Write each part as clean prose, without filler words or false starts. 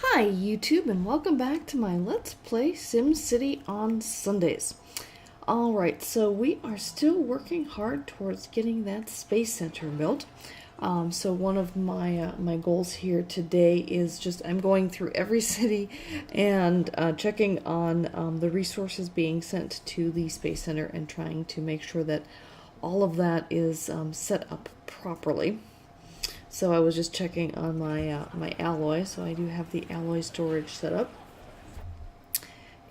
Hi YouTube and welcome back to my Let's Play SimCity on Sundays. Alright, so we are still working hard towards getting that space center built. So one of my goals here today is just I'm going through every city and checking on the resources being sent to the space center and trying to make sure that all of that is set up properly. So I was just checking on my alloy, so I do have the alloy storage set up,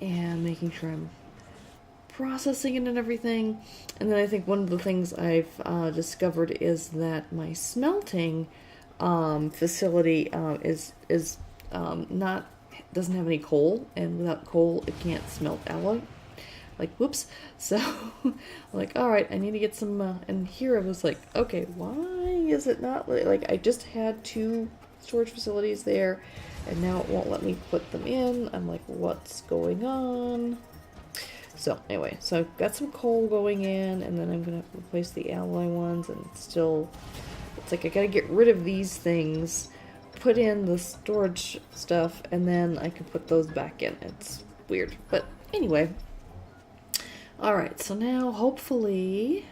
and making sure I'm processing it and everything. And then I think one of the things I've discovered is that my smelting facility not doesn't have any coal, and without coal it can't smelt alloy. Like, whoops. So I'm like, all right, I need to get some, and here I was like, okay, why is it not, like, I just had 2 storage facilities there, and now it won't let me put them in. I'm like, what's going on? So anyway, so I've got some coal going in, and then I'm gonna replace the alloy ones, and it's like I gotta get rid of these things, put in the storage stuff, and then I can put those back in. It's weird, but anyway. Alright, so now hopefully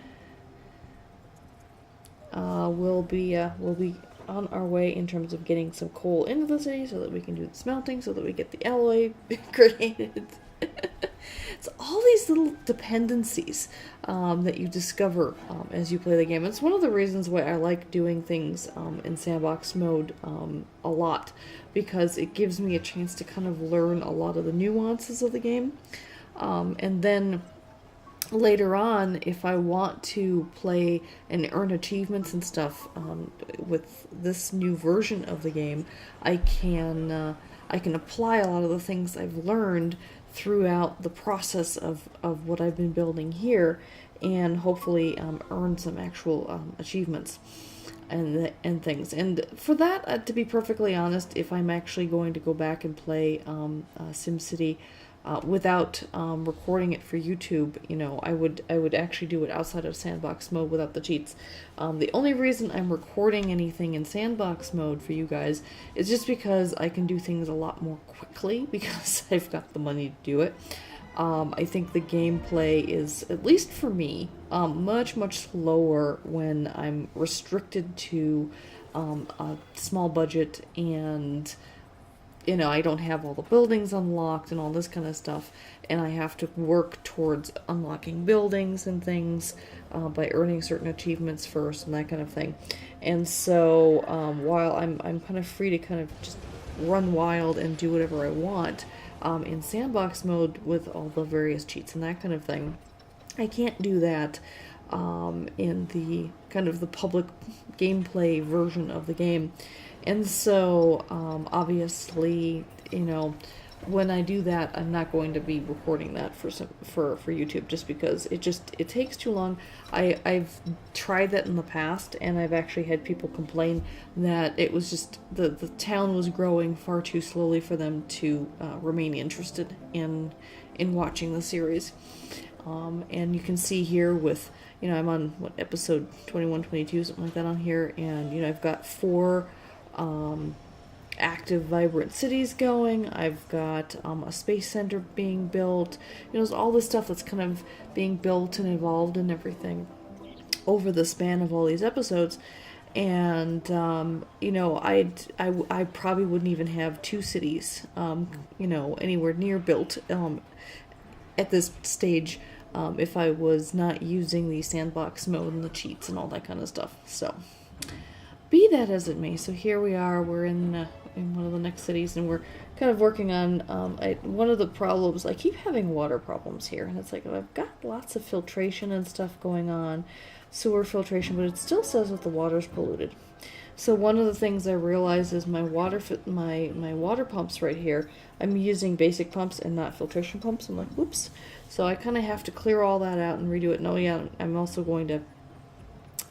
we'll be on our way in terms of getting some coal into the city so that we can do the smelting, so that we get the alloy created. It's all these little dependencies that you discover as you play the game. It's one of the reasons why I like doing things in sandbox mode a lot, because it gives me a chance to kind of learn a lot of the nuances of the game. And then later on, if I want to play and earn achievements and stuff with this new version of the game, I can apply a lot of the things I've learned throughout the process of what I've been building here, and hopefully earn some actual achievements and things. And for that, to be perfectly honest, if I'm actually going to go back and play SimCity without recording it for YouTube, you know, I would actually do it outside of sandbox mode without the cheats. The only reason I'm recording anything in sandbox mode for you guys is just because I can do things a lot more quickly because I've got the money to do it. I think the gameplay is, at least for me, much slower when I'm restricted to a small budget, and you know, I don't have all the buildings unlocked and all this kind of stuff, and I have to work towards unlocking buildings and things by earning certain achievements first and that kind of thing. And so while I'm kind of free to kind of just run wild and do whatever I want in sandbox mode with all the various cheats and that kind of thing, I can't do that in the kind of the public gameplay version of the game. And so, obviously, you know, when I do that, I'm not going to be recording that for YouTube, just because it takes too long. I've tried that in the past, and I've actually had people complain that it was just the town was growing far too slowly for them to remain interested in watching the series. And you can see here with, you know, I'm on episode 21, 22, something like that on here, and you know, I've got 4 active vibrant cities going. I've got a space center being built. You know, there's all this stuff that's kind of being built and evolved and everything over the span of all these episodes. And you know, I probably wouldn't even have 2 cities you know, anywhere near built at this stage if I was not using the sandbox mode and the cheats and all that kind of stuff. So be that as it may, so here we are, we're in one of the next cities, and we're kind of working on, one of the problems, I keep having water problems here, and it's like, I've got lots of filtration and stuff going on, sewer filtration, but it still says that the water's polluted. So one of the things I realized is my water pumps right here, I'm using basic pumps and not filtration pumps. I'm like, whoops. So I kind of have to clear all that out and redo it. And oh yeah, I'm also going to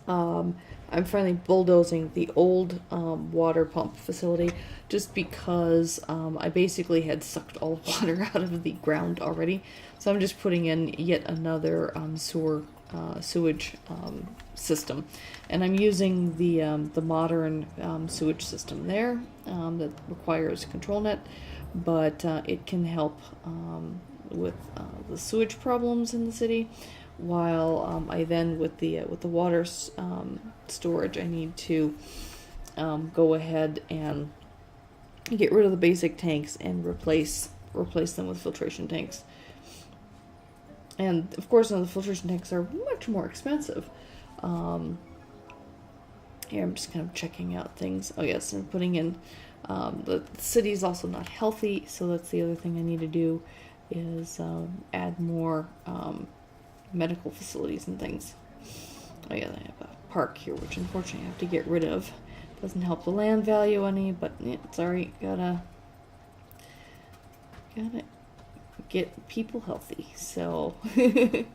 I'm finally bulldozing the old water pump facility, just because I basically had sucked all the water out of the ground already. So I'm just putting in yet another sewer sewage system, and I'm using the modern sewage system there that requires control net, but it can help with the sewage problems in the city. While I then with the water storage, I need to go ahead and get rid of the basic tanks and replace them with filtration tanks. And of course, the filtration tanks are much more expensive. Here I'm just kind of checking out things. Oh yes, and putting in the city's also not healthy, so that's the other thing I need to do is add more medical facilities and things. Oh yeah, I have a park here, which unfortunately I have to get rid of. Doesn't help the land value any, but yeah, it's alright. Gotta get people healthy. So yeah,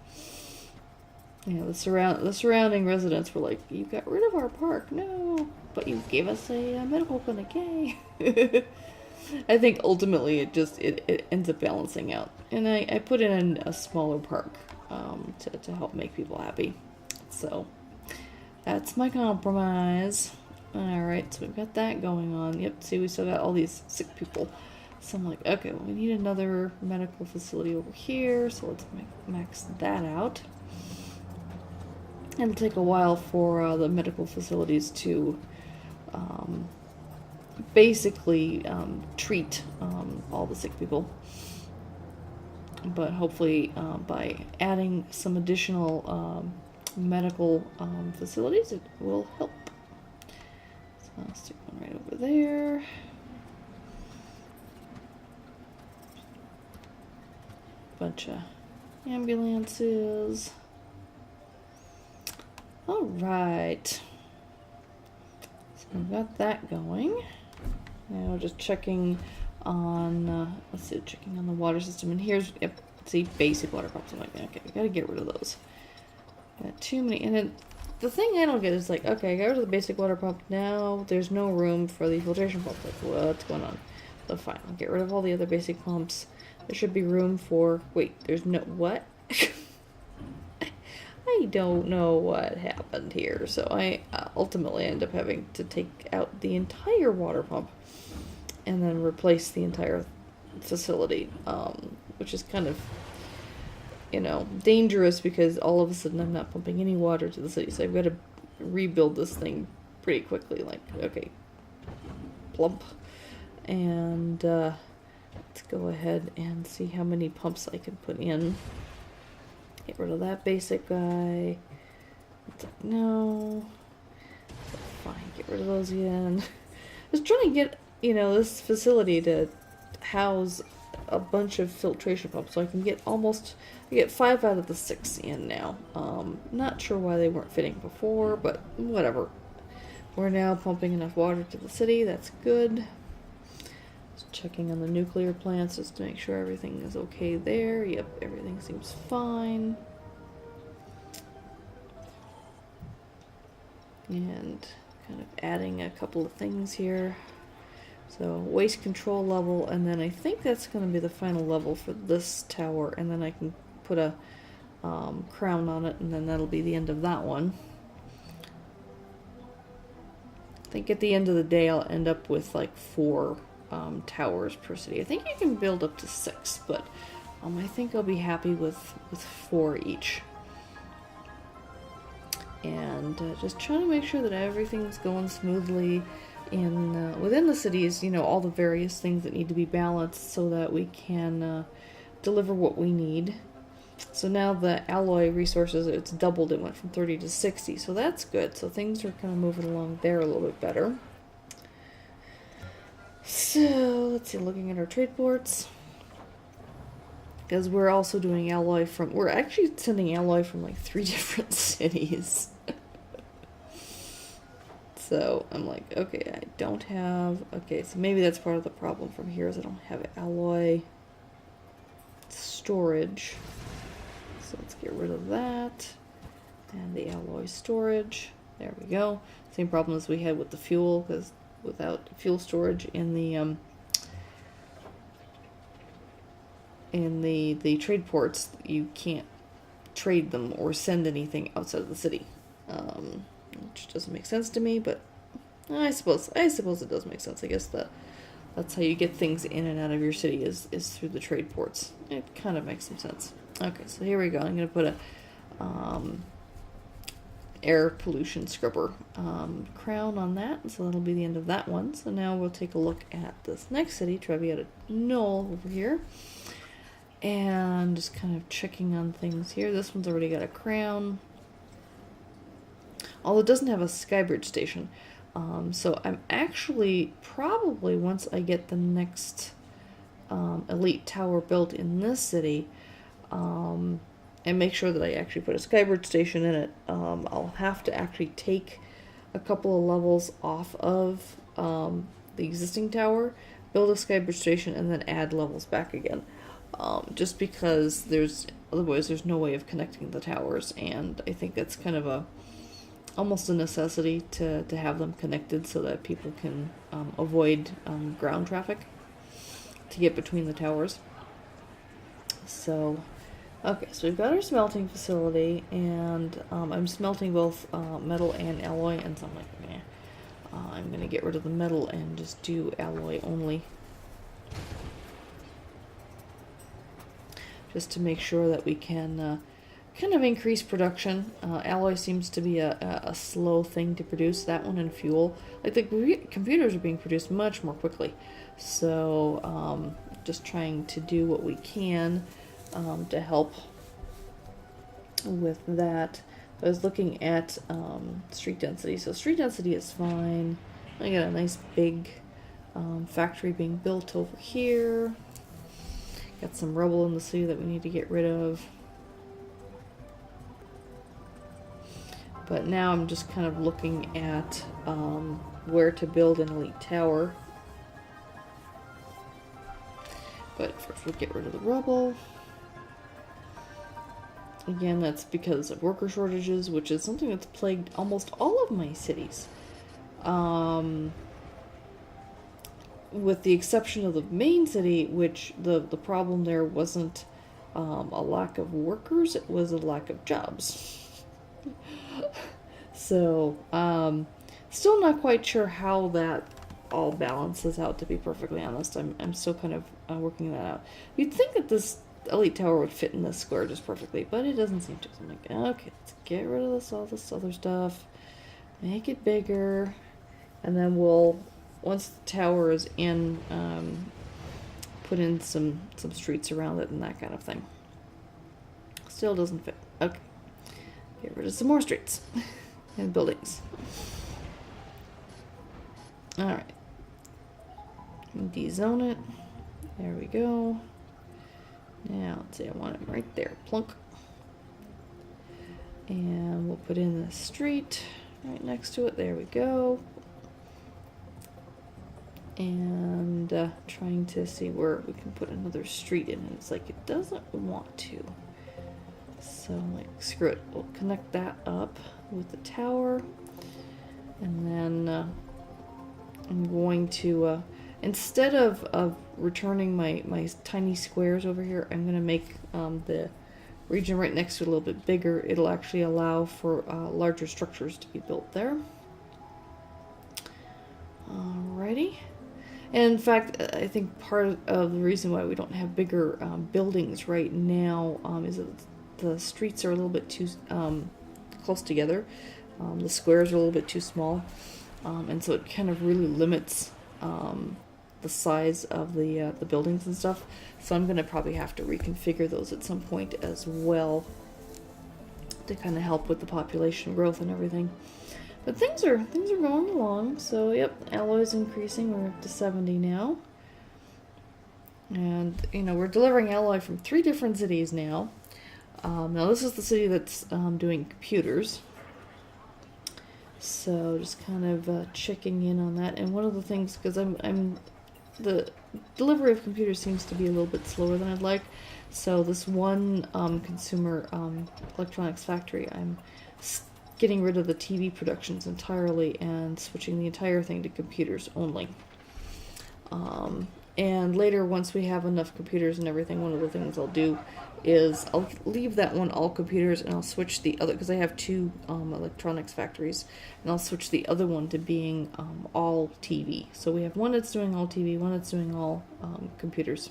the surrounding residents were like, "You got rid of our park, no, but you gave us a medical clinic, yay!" I think ultimately it ends up balancing out, and I put in a smaller park to help make people happy. So that's my compromise. Alright, so we've got that going on. Yep, see, we still got all these sick people. So I'm like, okay, well, we need another medical facility over here, so let's max that out. It'll take a while for the medical facilities to basically treat all the sick people. But hopefully by adding some additional medical facilities, it will help. So I'll stick one right over there. Bunch of ambulances. All right. So I've got that going. Now just checking on, let's see, checking on the water system. And here's, yep, see, basic water pumps. I'm like, okay, I gotta get rid of those. Got too many. And then the thing I don't get is like, okay, I got rid of the basic water pump. Now there's no room for the filtration pump. Like, what's going on? So fine, I'll get rid of all the other basic pumps. There should be room for, wait, there's no, what? I don't know what happened here. So I ultimately end up having to take out the entire water pump and then replace the entire facility, which is kind of, you know, dangerous because all of a sudden I'm not pumping any water to the city. So I've got to rebuild this thing pretty quickly. Like, okay, plump. And let's go ahead and see how many pumps I can put in. Get rid of that basic guy. It's like, no. Fine, get rid of those again. I was trying to get, you know, this facility to house a bunch of filtration pumps so I can get I get 5 out of the 6 in now. Not sure why they weren't fitting before, but whatever. We're now pumping enough water to the city. That's good. Just checking on the nuclear plants just to make sure everything is okay there. Yep, everything seems fine. And kind of adding a couple of things here. So waste control level, and then I think that's going to be the final level for this tower, and then I can put a crown on it, and then that'll be the end of that one. I think at the end of the day I'll end up with like 4 towers per city. I think you can build up to 6, but I think I'll be happy with 4 each. And just trying to make sure that everything's going smoothly in within the cities, you know, all the various things that need to be balanced so that we can deliver what we need. So now the alloy resources, it's doubled. It went from 30 to 60, so that's good. So things are kind of moving along there a little bit better. So let's see, looking at our trade ports, because we're also doing alloy from, we're actually sending alloy from like 3 different cities. So I'm like, okay, I don't have, okay, so maybe that's part of the problem from here is I don't have alloy storage. So let's get rid of that. And the alloy storage, there we go. Same problem as we had with the fuel, because without fuel storage in the trade ports, you can't trade them or send anything outside of the city, which doesn't make sense to me, but I suppose it does make sense. I guess that's how you get things in and out of your city is through the trade ports. It kind of makes some sense. Okay, so here we go. I'm going to put a air pollution scrubber crown on that, so that'll be the end of that one. So now we'll take a look at this next city, Treviata Knoll over here, and just kind of checking on things here. This one's already got a crown, although it doesn't have a skybridge station. So I'm actually probably, once I get the next elite tower built in this city, and make sure that I actually put a skybridge station in it, I'll have to actually take a couple of levels off of the existing tower, build a skybridge station, and then add levels back again. Just because otherwise there's no way of connecting the towers, and I think that's kind of almost a necessity to have them connected so that people can avoid ground traffic to get between the towers. So, okay, so we've got our smelting facility, and I'm smelting both metal and alloy, and so I'm like, I'm going to get rid of the metal and just do alloy only. Just to make sure that we can kind of increase production. Alloy seems to be a slow thing to produce, that one and fuel. Like the computers are being produced much more quickly. So just trying to do what we can to help with that. I was looking at street density. So street density is fine. I got a nice big factory being built over here. Got some rubble in the city that we need to get rid of. But now I'm just kind of looking at where to build an elite tower. But first we'll get rid of the rubble. Again, that's because of worker shortages, which is something that's plagued almost all of my cities. With the exception of the main city, which the problem there wasn't a lack of workers, it was a lack of jobs. So, still not quite sure how that all balances out, to be perfectly honest. I'm still kind of working that out. You'd think that this elite tower would fit in this square just perfectly, but it doesn't seem to. So I'm like, okay, let's get rid of all this other stuff, make it bigger, and then we'll, once the tower is in, put in some streets around it and that kind of thing. Still doesn't fit. Okay. Get rid of some more streets and buildings. Alright. Dezone it. There we go. Now, let's see, I want it right there. Plunk. And we'll put in the street right next to it. There we go. And trying to see where we can put another street in. And it's like, it doesn't want to. So I'm like, screw it. We'll connect that up with the tower. And then I'm going to, instead of returning my tiny squares over here, I'm going to make the region right next to it a little bit bigger. It'll actually allow for larger structures to be built there. Alrighty. And in fact, I think part of the reason why we don't have bigger buildings right now is that the streets are a little bit too close together. The squares are a little bit too small. And so it kind of really limits the size of the buildings and stuff. So I'm going to probably have to reconfigure those at some point as well to kind of help with the population growth and everything. But things are going along. So yep, alloy's increasing. We're up to 70 now. And you know, we're delivering alloy from 3 different cities now. Now this is the city that's doing computers. So just kind of checking in on that. And one of the things, because the delivery of computers seems to be a little bit slower than I'd like. So this one consumer electronics factory, I'm getting rid of the TV productions entirely and switching the entire thing to computers only. And later, once we have enough computers and everything, one of the things I'll do is I'll leave that one all computers, and I'll switch the other, because I have two electronics factories, and I'll switch the other one to being all TV. So we have one that's doing all TV, one that's doing all computers.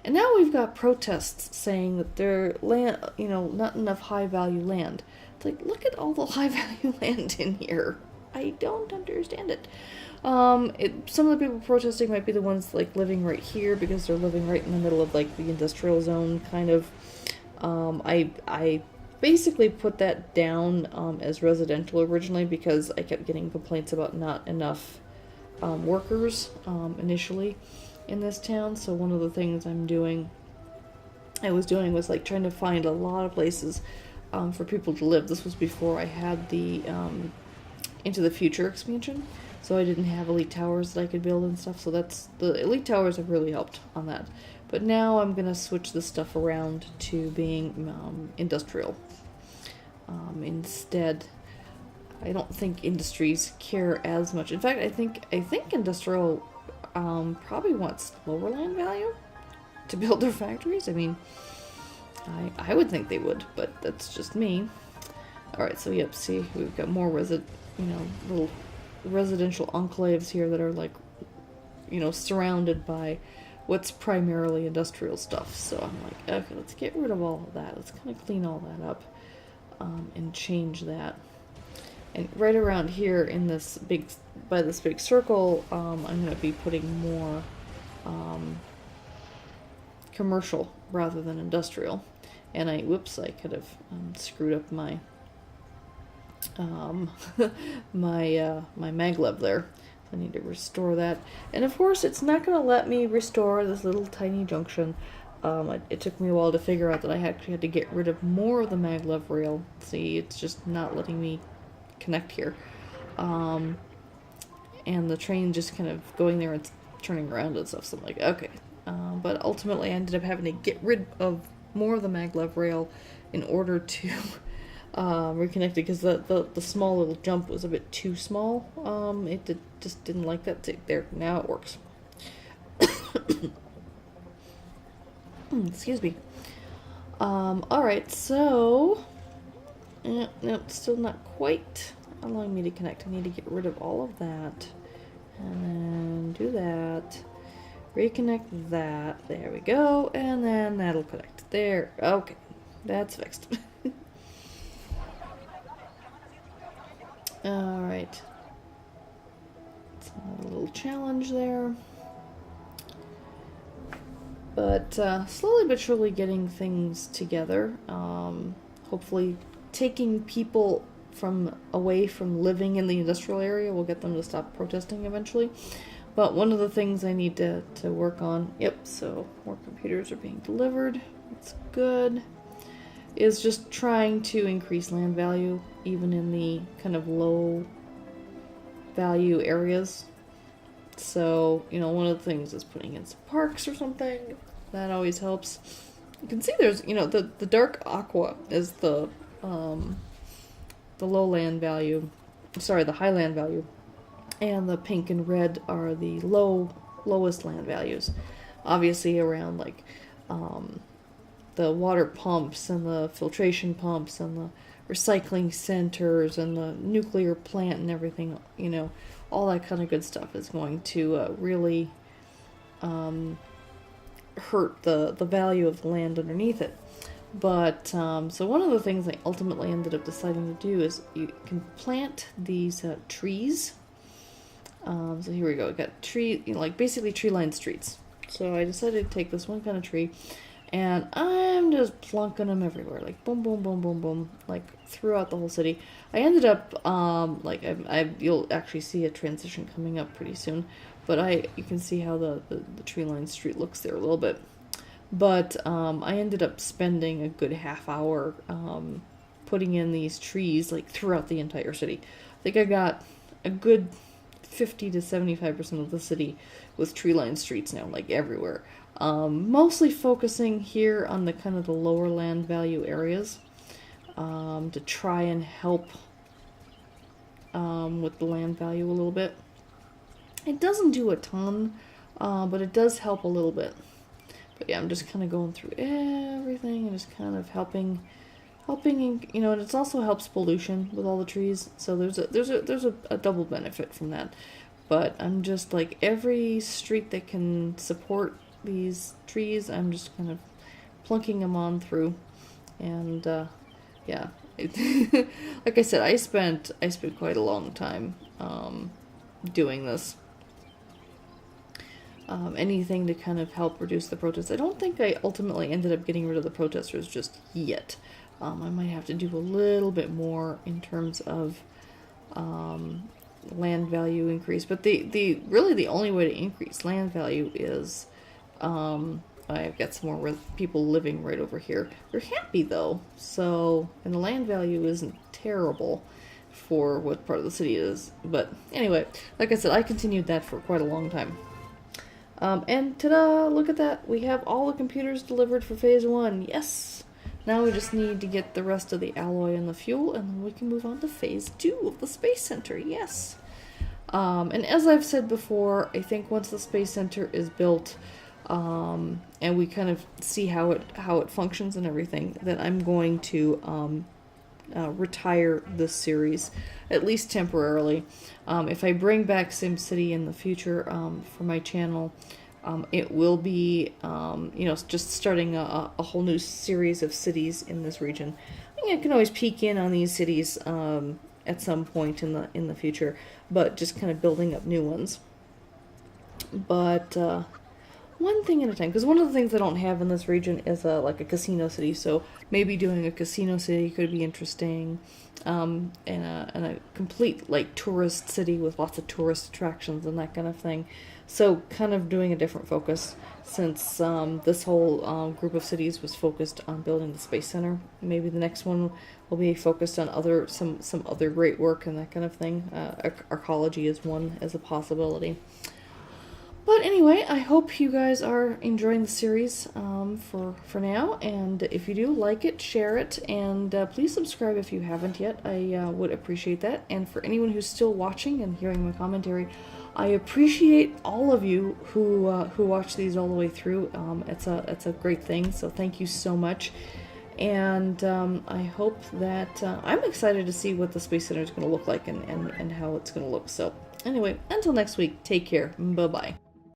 And now we've got protests saying that they're not enough high value land. It's like, look at all the high value land in here. I don't understand it. Some of the people protesting might be the ones like living right here, because they're living right in the middle of like the industrial zone kind of. I basically put that down as residential originally, because I kept getting complaints about not enough workers initially in this town. So one of the things I was doing was like trying to find a lot of places for people to live. This was before I had the Into the Future expansion, so I didn't have elite towers that I could build and stuff. So the elite towers have really helped on that. But now I'm gonna switch this stuff around to being industrial instead. I don't think industries care as much. In fact, I think industrial probably wants lower land value to build their factories. I mean, I would think they would, but that's just me. All right, so yep, see, we've got more little residential enclaves here that are like, surrounded by what's primarily industrial stuff. So I'm like, okay, let's get rid of all of that. Let's kind of clean all that up and change that. And right around here in this big circle, I'm going to be putting more commercial rather than industrial. And I could have screwed up my my maglev there. I need to restore that. And of course, it's not going to let me restore this little tiny junction. It took me a while to figure out that I actually had to get rid of more of the maglev rail. See, it's just not letting me connect here. And the train just kind of going there and turning around and stuff. So I'm like, okay. But ultimately, I ended up having to get rid of more of the maglev rail in order to reconnect it, because the small little jump was a bit too small. It just didn't like that. There, now it works. Excuse me. Alright, so no, still not quite allowing me to connect. I need to get rid of all of that, and then do that, reconnect that, there we go, and then that'll connect. There, okay, that's fixed. Alright, it's a little challenge there, but slowly but surely getting things together. Hopefully taking people away from living in the industrial area will get them to stop protesting eventually. But one of the things I need to work on, so more computers are being delivered, that's good, is just trying to increase land value even in the kind of low value areas. So, one of the things is putting in some parks or something. That always helps. You can see there's, the dark aqua is the low land value, sorry, the high land value, and the pink and red are the lowest land values. Obviously around like the water pumps and the filtration pumps and the recycling centers and the nuclear plant and everything, all that kind of good stuff is going to really hurt the value of the land underneath it. But, so one of the things I ultimately ended up deciding to do is you can plant these trees. So here we go. We got basically tree-lined streets. So I decided to take this one kind of tree, and I'm just plunking them everywhere, like boom, boom, boom, boom, boom, like throughout the whole city. I ended up, you'll actually see a transition coming up pretty soon, but you can see how the tree-lined street looks there a little bit. But I ended up spending a good half hour putting in these trees like throughout the entire city. I think I got a good 50 to 75% of the city with tree-lined streets now, like everywhere. Mostly focusing here on the kind of the lower land value areas to try and help with the land value a little bit. It doesn't do a ton. but it does help a little bit. But yeah, I'm just kind of going through everything and just kind of helping, you know, and it also helps pollution with all the trees. So there's a double benefit from that. But I'm just like every street that can support these trees, I'm just kind of plunking them on through, and yeah, like I said, I spent quite a long time doing this. Anything to kind of help reduce the protests. I don't think I ultimately ended up getting rid of the protesters just yet. I might have to do a little bit more in terms of land value increase. But really the only way to increase land value is I've got some more people living right over here. They're happy though, so, and the land value isn't terrible for what part of the city it is. But anyway, like I said, I continued that for quite a long time. And ta-da! Look at that! We have all the computers delivered for phase 1. Yes! Now we just need to get the rest of the alloy and the fuel, and then we can move on to phase 2 of the Space Center. Yes! And as I've said before, I think once the Space Center is built, and we kind of see how it functions and everything, then I'm going to retire this series, at least temporarily. If I bring back SimCity in the future for my channel, it will be you know, just starting a whole new series of cities in this region. I can always peek in on these cities at some point in the future, but just kind of building up new ones. But one thing at a time, because one of the things I don't have in this region is like a casino city, so maybe doing a casino city could be interesting, and a complete like tourist city with lots of tourist attractions and that kind of thing. So kind of doing a different focus, since this whole group of cities was focused on building the Space Center. Maybe the next one will be focused on some other great work and that kind of thing. Arcology is one as a possibility. But anyway, I hope you guys are enjoying the series for now, and if you do, like it, share it, and please subscribe if you haven't yet. I would appreciate that. And for anyone who's still watching and hearing my commentary, I appreciate all of you who watch these all the way through. It's a great thing, so thank you so much. And I hope that I'm excited to see what the Space Center is going to look like and how it's going to look. So anyway, until next week, take care. Bye-bye.